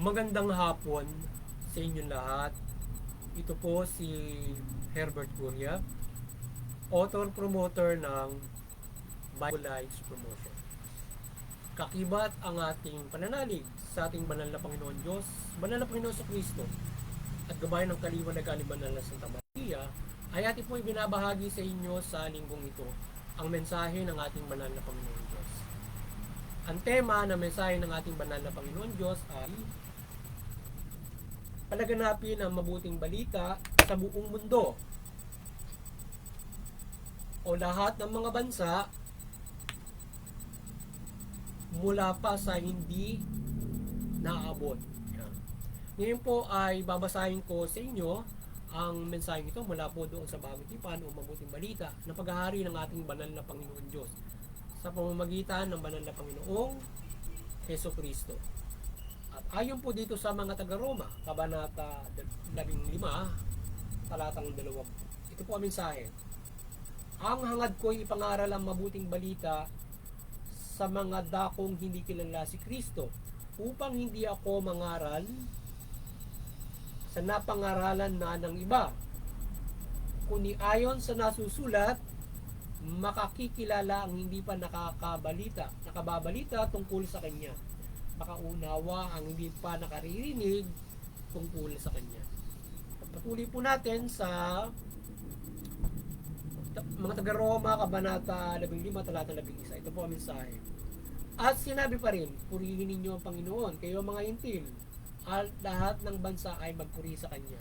Magandang hapon sa inyong lahat. Ito po si Herbert Guria, author-promoter ng Bible Lives Promotion. Kakibat ang ating pananalig sa ating banal na Panginoon Diyos, banal na Panginoon sa Kristo, at gabayan ng kaliwanagan ni Banal na Santa Maria, ay ating po ibinabahagi sa inyo sa linggong ito ang mensahe ng ating banal na Panginoon Diyos. Ang tema ng mensahe ng ating banal na Panginoon Diyos ay palaganapin ang mabuting balita sa buong mundo o lahat ng mga bansa mula pa sa hindi naaabot. Ngayon po ay babasahin ko sa inyo ang mensaheng ito mula po doon sa Bagong Tipan o Mabuting Balita na paghahari ng ating banal na Panginoon Diyos sa pamamagitan ng banal na Panginoong Heso Kristo. At ayon po dito sa mga taga-Roma, Kabanata 15, talatang 2. Ito po ang mensahe. Ang hangad ko'y ipangaral ang mabuting balita sa mga dakong hindi kilala si Kristo, upang hindi ako mangaral sa napangaralan na ng iba, kundi ayon sa nasusulat, makakikilala ang hindi pa nakababalita tungkol sa Kanya, makaunawa ang hindi pa nakaririnig tungkol sa Kanya. Pagpatuloy po natin sa mga taga-Roma, Kabanata 15, talata 11. Ito po ang mensahe. At sinabi pa rin, purihin ninyo ang Panginoon, kayo mga hintil, at lahat ng bansa ay magpuri sa Kanya.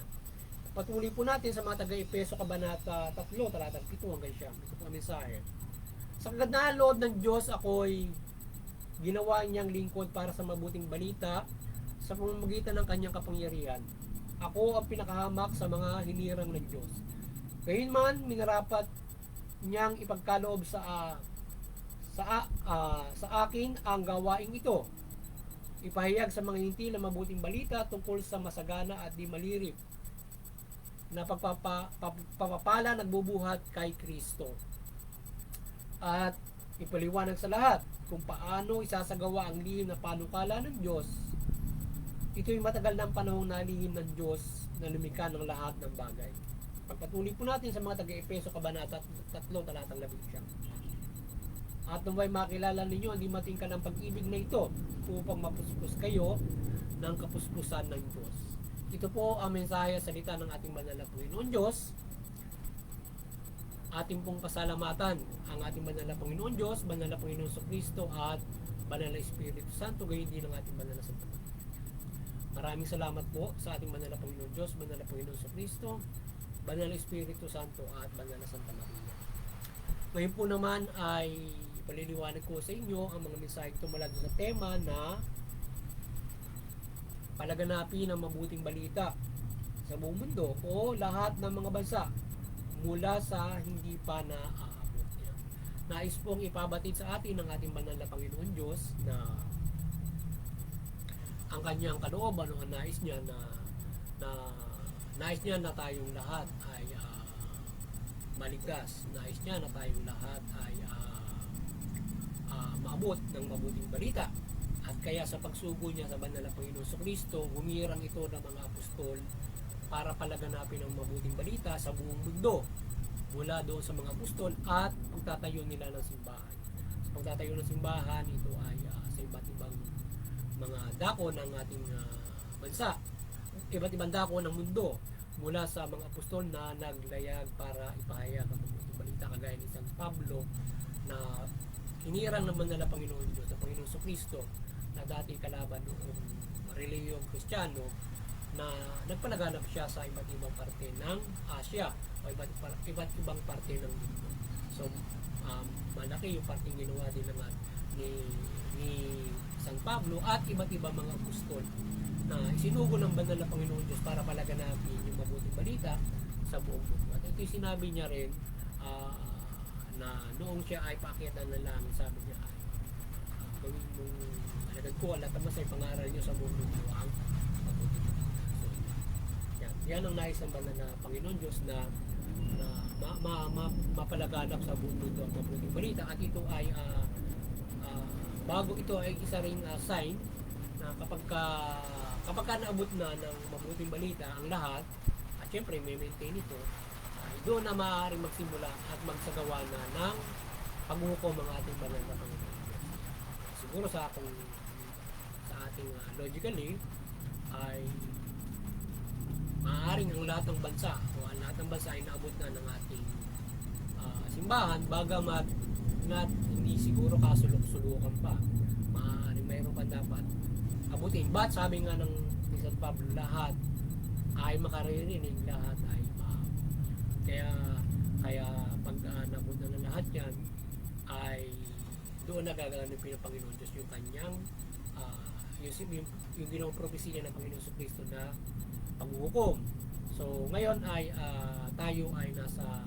Patuloy po natin sa mga taga-Epeso, Kabanata 3, talata 7 hanggang 9. Ito po ang mensahe. Sa kagandahan loob ng Diyos, ako'y ginawa niyang lingkod para sa mabuting balita sa pamamagitan ng Kanyang kapangyarihan. Ako ang pinakahamak sa mga hinirang ng Diyos. Gayunman, minarapat niyang ipagkaloob sa akin ang gawaing ito. Ipahayag sa mga hintil na mabuting balita tungkol sa masagana at di malirip na pagpapala nagbubuhat kay Kristo. At ipaliwanag sa lahat kung paano isasagawa ang lihim na panukala ng Diyos. Ito'y matagal ng panahong nalihim ng Diyos na lumikha ng lahat ng bagay. Pagpatuloy po natin sa mga taga-Epeso, Kabanata 3, talatang 11. At naway makilala ninyo ang di matingkad ng pag-ibig na ito upang mapuspos kayo ng kapuspusan ng Diyos. Ito po ang mensahe sa salita ng ating banal na Panginoon Diyos. Ating pong pasalamatan ang ating banal na Panginoon Diyos, banal na Panginoon sa Kristo at banal na Espiritu Santo, gayon din ang ating banal na Santa Maria. Maraming salamat po sa ating banal na Panginoon Diyos, banal na Panginoon sa Kristo, banal na Espiritu Santo at banal na Santa Maria. Ngayon po naman ay paliliwanag ko sa inyo ang mga mensaheng tumulag sa tema na palaganapin ang mabuting balita sa buong mundo o lahat ng mga bansa mula sa hindi pa naaabot. Nais pong ipabatid sa atin ng ating banal na Panginoon Diyos na ang Kanyang kalooban o ang nais niya na tayong lahat ay maligtas. Nais niya na tayong lahat ay maabot ng mabuting balita. At kaya sa pagsugo niya sa banal na Panginoon sa Kristo, humirang ito ng mga apostol para palaganapin ang mabuting balita sa buong mundo mula doon sa mga apostol at pagtatayo nila ng simbahan. Sa pagtatayo ng simbahan, ito ay sa iba't ibang mga dako ng ating bansa, iba't ibang dako ng mundo mula sa mga apostol na naglayag para ipahayag ang mabuting balita, kagaya ni San Pablo na hinirang naman nila Panginoon Diyos, ang Panginoon sa Kristo, na dati kalaban noong reliyong Kristiyano, na nagpalaganap siya sa iba't ibang parte ng Asia o iba't ibang parte ng mundo. So, malaki yung parteng ginawa din naman ni San Pablo at iba't ibang mga apostol na isinugo ng banal na Panginoon Diyos para palaganapin yung mabuting balita sa buong mundo. At ito'y sinabi niya rin na noong siya ay paakyat ng langit, sabi niya ay gawin mong alagad ko, alat naman sa pangaral niyo sa buong mundo ang mabuting balita. So, yan ang nais ng banal na Panginoon Diyos na mapalaganap sa buong mundo ang mabuting balita. At ito ay bago ito ay isa ring sign na kapag kapag ka naabot na ng mabuting balita ang lahat, at syempre may maintain ito, ay doon na maaaring magsimula at magsagawa na ng paghuhukom ang ating banal na Panginoon. Siguro sa ating logically ay maaaring ang lahat ng bansa o ang lahat ng bansa ay naabot na ng ating simbahan, bagamat hindi siguro kasulok-sulukan pa, maaaring mayroon pa dapat abutin. But sabi nga ng San Pablo, lahat ay makaririnig, lahat ay kaya pag nabot na ng lahat yan, ay doon nagaganapin ng Panginoon Diyos yung kanyang yung ginawang propesya ng Panginoon Kristo na paghuhukom. So ngayon ay tayo ay nasa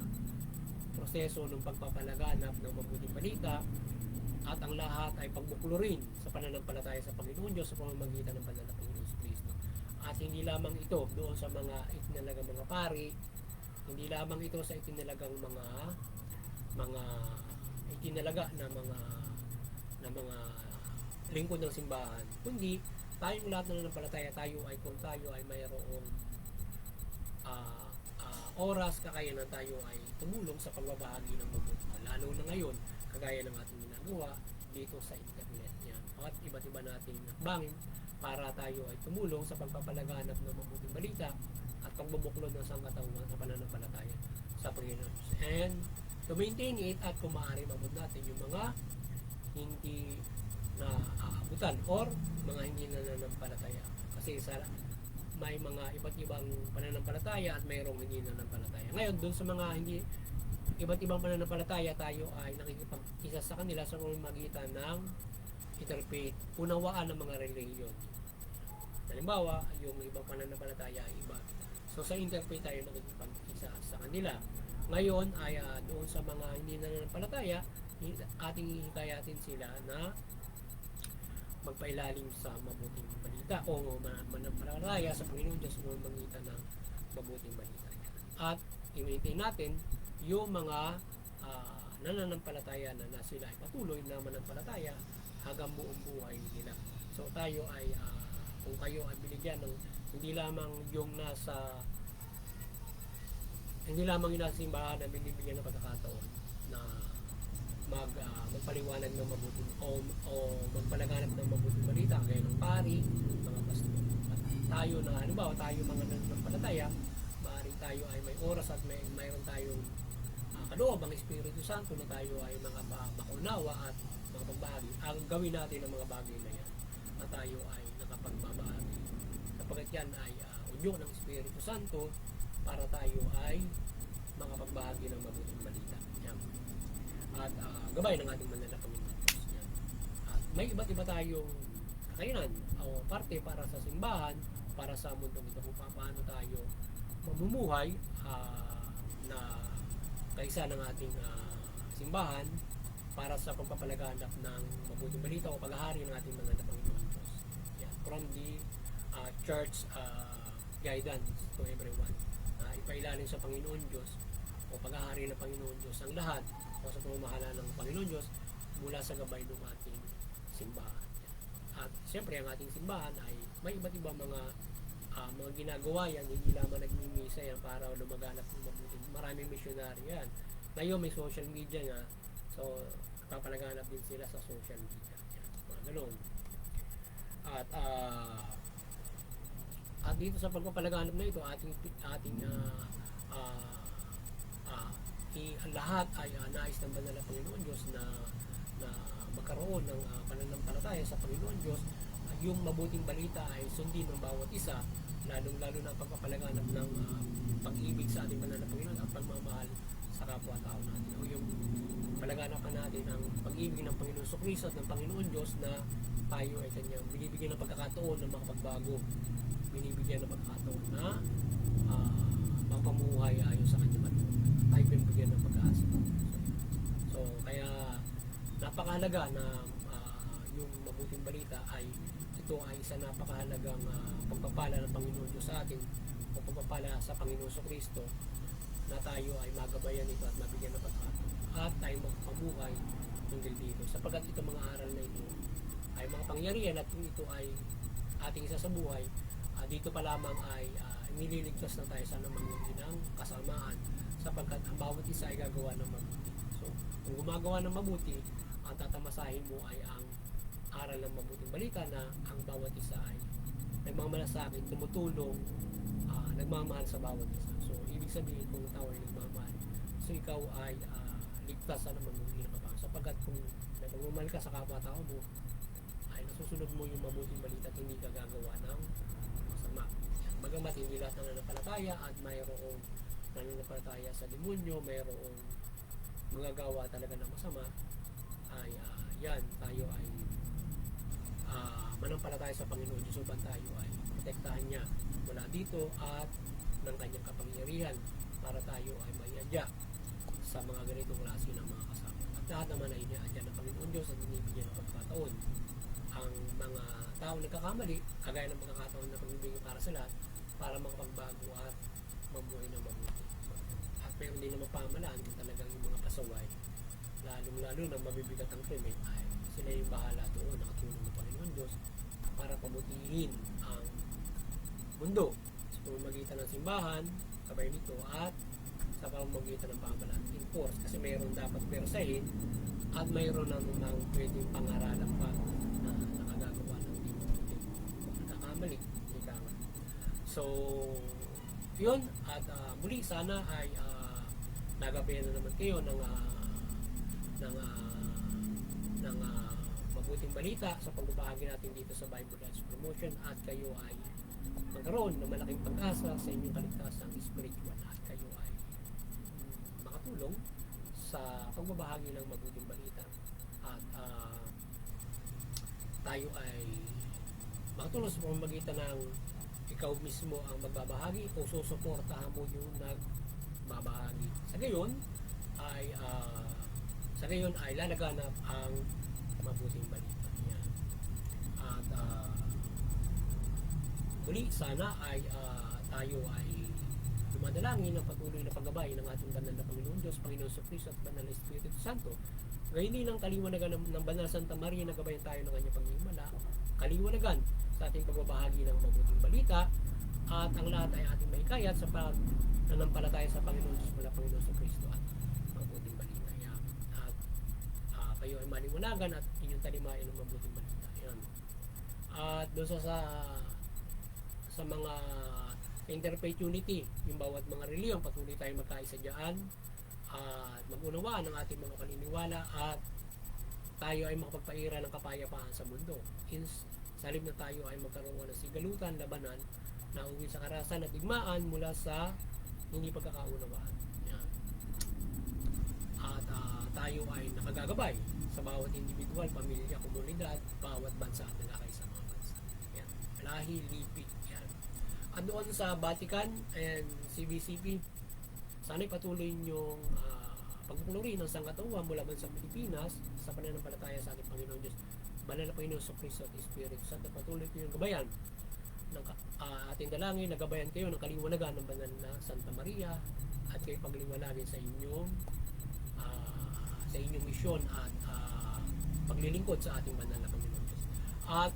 proseso ng pagpapalaganap ng mabuting balita, at ang lahat ay pagbuklo rin sa pananampalataya sa Panginoon Diyos sa pamamagitan ng banal na Panginoon Kristo. At hindi lamang ito doon sa mga itinalagang mga pari, hindi lamang ito sa itinalagang mga itinalaga na mga lingkod ng simbahan, kundi tayong lahat na nanampalataya, kung tayo ay mayroong oras, kakayanan, tayo ay tumulong sa pagbabahagi ng mabuti, lalo na ngayon kagaya ng ating ginagawa dito sa internet yan, at iba't iba nating hakbangin para tayo ay tumulong sa pagpapalaganap ng mabuting balita at pagbubuklod ng sangkatauhan sa pananampalataya sa Panginoon, and to maintain it, at kung maaari mabud natin yung mga hindi na aabutan or mga hindi na nananampalataya, kasi may mga iba't ibang pananampalataya at mayroong hindi nananampalataya. Ngayon, doon sa mga hindi iba't ibang pananampalataya, tayo ay nakikipag-isa sa kanila sa pamamagitan ng interpret, unawaan ng mga reliyon. Halimbawa, yung ibang pananampalataya ay iba. So sa interpret tayo nakikipag-isa sa kanila. Ngayon ay doon sa mga hindi nananampalataya, ating hikayatin sila na magpailalim sa mabuting balita o manampalataya sa Panginoon Diyos sa pamamagitan ng mabuting balita. At i-maintain natin yung mga nananampalataya na sila ay patuloy na manampalataya hanggang buong buhay nila. So tayo ay kung kayo ay binigyan ng hindi lamang yung nasa simbahan na binibigyan ng pagkakataon na magpaliwanag ng mabuting o magpalaganap ng mabuting balita gaya ng pari, mga pastor. At tayo na halimbawa, tayo mga nananampalataya, maaaring tayo ay may oras at mayroon tayong kaloob ang Espiritu Santo na tayo ay makaunawa at makapagbahagi. Ang gawin natin ang mga bagay na yan na tayo ay nakapagbabahagi, sapagkat yan ay unyo ng Espiritu Santo para tayo ay makapagbahagi ng mabuting balita. Yan. At gabay ng ating banal na Panginoon. At may iba't iba tayong kakayanan o parte para sa simbahan, para sa mundong ito, kung paano tayo mamumuhay na kaisa ng ating simbahan para sa pagpapalaganap ng mabuting balita o paghahari ng ating banal na Panginoon Diyos. Yan. From the church guidance to everyone. Ipailalim sa Panginoon Diyos o paghahari ng Panginoon Diyos ang lahat o sa pamamahala ng Panginoon Diyos mula sa gabay ng ating simbahan. At siyempre ang ating simbahan ay may iba't ibang mga ginagawa yan, hindi lamang nagmimisa yan para lumaganap ng mabuti. Maraming misyonary yan. Ngayon may social media nga, so papalaganap din sila sa social media. Yan, mga ganun. At dito sa pagpapalaganap na ito, lahat ay nais ng banal na Panginoon Diyos na magkaroon ng pananampalataya sa Panginoon Diyos. Yung mabuting balita ay sundin ng bawat isa, lalong-lalo na pagpapalaganap ng pag-ibig sa ating banal na Panginoon at pagmamahal sa kapwa-tao natin. O yung palaganapan natin ang pag-ibig ng Panginoon Kristo at ng Panginoon Diyos na tayo ay kanyang binibigyan ng pagkakataon na makapagbago, binibigyan ng pagkakataon na mapamuhay ayon sa kanyang kalooban. Tayo binibigyan ng pag-asa. So kaya napakahalaga na yung mabuting balita ay ito ay isa napakahalagang pagpapala ng Panginoon Diyos sa atin o pagpapala sa Panginoon Kristo na tayo ay magabayan ito at mabigyan ng pagkakataon at tayo magpamuhay tungkol dito, sapagkat itong mga aral na ito ay mga pangyarihan at kung ito ay ating isa sa buhay dito pa lamang ay nililigtas na tayo sa anumang uri ng kasamaan, sapagkat ang bawat isa ay gagawa ng mabuti. So, kung gumagawa ng mabuti, ang tatamasahin mo ay ang aral ng mabuting balita na ang bawat isa ay nagmamalasakit, tumutulong, nagmamahal sa bawat isa. So, ibig sabihin kung tao ay nagmamahal, so ikaw ay ligtas sa anumang uri ng kapang, sapagkat kung nagmamahal ka sa kapwa-tao mo, ay nasusunod mo yung mabuting balita at hindi ka gagawa ng masama. Bagamat hindi lahat ng nananampalataya at mayroong nananampalataya sa demonyo, mayroong magagawa talaga ng masama, ay yan, tayo ay manampalataya sa Panginoon Diyos upang tayo ay protektahan niya mula dito at ng kanyang kapangyarihan para tayo ay maiadya sa mga ganitong klase ng mga kasama. At lahat naman ay iniadya ng Panginoon Diyos at binibigyan ng pagkakataon ang mga tao nagkakamali, kagaya ng pagkakataon na pagbibigay para sa lahat, para makapagbago at mamuhay ng mabuti. At meron din naman pamalaan kung talagang yung mga pasaway, lalong-lalo na mabibigat ang krimen, ay sila yung bahala doon, nakatulong ng Panginoon Diyos para pabutihin ang mundo sa pamamagitan ng simbahan, kabay nito, at sa pamamagitan ng pamalaan enforce, kasi mayroon dapat persahin at mayroon namang pwedeng pangaralan pa na nakagagawa ng hindi mabuti, nakakamali, hindi tama. So yun, at muli sana ay nagabayan na naman kayo ng mabuting balita sa pagbabahagi natin dito sa Bible Rights Promotion, at kayo ay magkaroon ng malaking pag-asa sa inyong kaligtasang spiritual, at kayo ay makatulong sa pagbabahagi ng mabuting balita, at tayo ay makatulong sa pamamagitan ng ikaw mismo ang magbabahagi o susuportahan mo yung nagbabahagi. Sa gayon ay lalaganap ang mabuting balita. Yan. At muli sana ay tayo ay dumadalangin ng patuloy na paggabay ng ating banal na Panginoon Diyos, Panginoon Jesucristo at Banal na Espiritu Santo. Ngayon din ang kaliwanagan ng Banal na Santa Maria, nagabayan tayo ng kanyang pagmimala, kaliwanagan sa ating pagbabahagi ng mabuting balita, at ang lahat ay ating maikayat sa pananampalataya sa Panginoon Diyos, mula Panginoon Jesucristo at mabuting balita. Yan. At kayo ay maliwanagan at inyong talimayan ng mabuting balita. Yan. At doon sa mga interfaith unity, yung bawat mga reliyon, patuloy tayong magkaisa dyan at mag-unawaan ng ating mga paniniwala, at tayo ay makapagpaira ng kapayapaan sa mundo. Sa halip na tayo ay magkaroon ng sigalutan, labanan na uwi sa karahasan at digmaan mula sa hindi pagkakaunawaan. Yan. At tayo ay nakagagabay sa bawat individual, pamilya, komunidad, bawat bansa at nagkakaisa mga bansa. Yan. Lahi, lipi. Yan. At doon sa Vatican and CBCP, sana'y patuloy niyong pagpupuluri ng sangkatauhan mula sa Pilipinas sa pananampalataya sa ating Panginoon Diyos, Banal na Panginoon Jesucristo at Espiritu Santo. Patuloy ko yung gabayan ng ating dalangin, nagabayan kayo ng kaliwanagan ng Banal na Santa Maria, at kayo pagliwanagin sa inyong misyon at paglilingkod sa ating Banal na Panginoon Diyos. At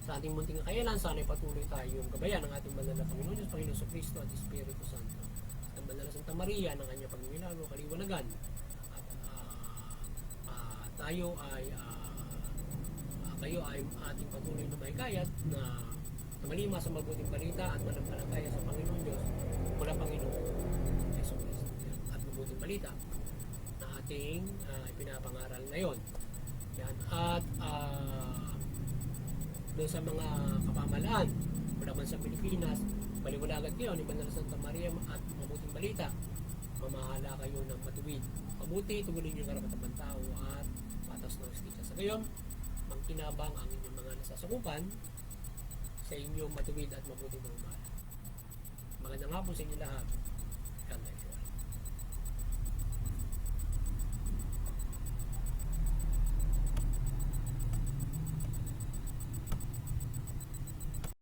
sa ating munting kakayanan, sana'y patuloy tayong gabayan ng ating Banal na Panginoon Diyos, Panginoon Jesucristo at Espiritu Santo. Ang Banal na Santa Maria ng kanyang pagmimilagro, kaliwanagan, tayo ay kayo ay ating patuloy na maikayat na malima sa mabuting balita at manampalataya sa Panginoon Diyos, mula Panginoon Jesucristo, at mabuting balita na ating ipinapangaral ngayon. Yan. At doon sa mga kapamalaan mula man sa Pilipinas, paliwanagan kayo ni Banal na Santa Maria at mabuting balita, mamahala kayo ng matuwid, mabuti, tugulin yung karapatan ng tao at patas ng justisya. Sa gayon, mangkinabang ang inyong mga nasasakupan sa inyong matuwid at mabuting pamamahala. Magandang hapon sa inyo lahat. God bless.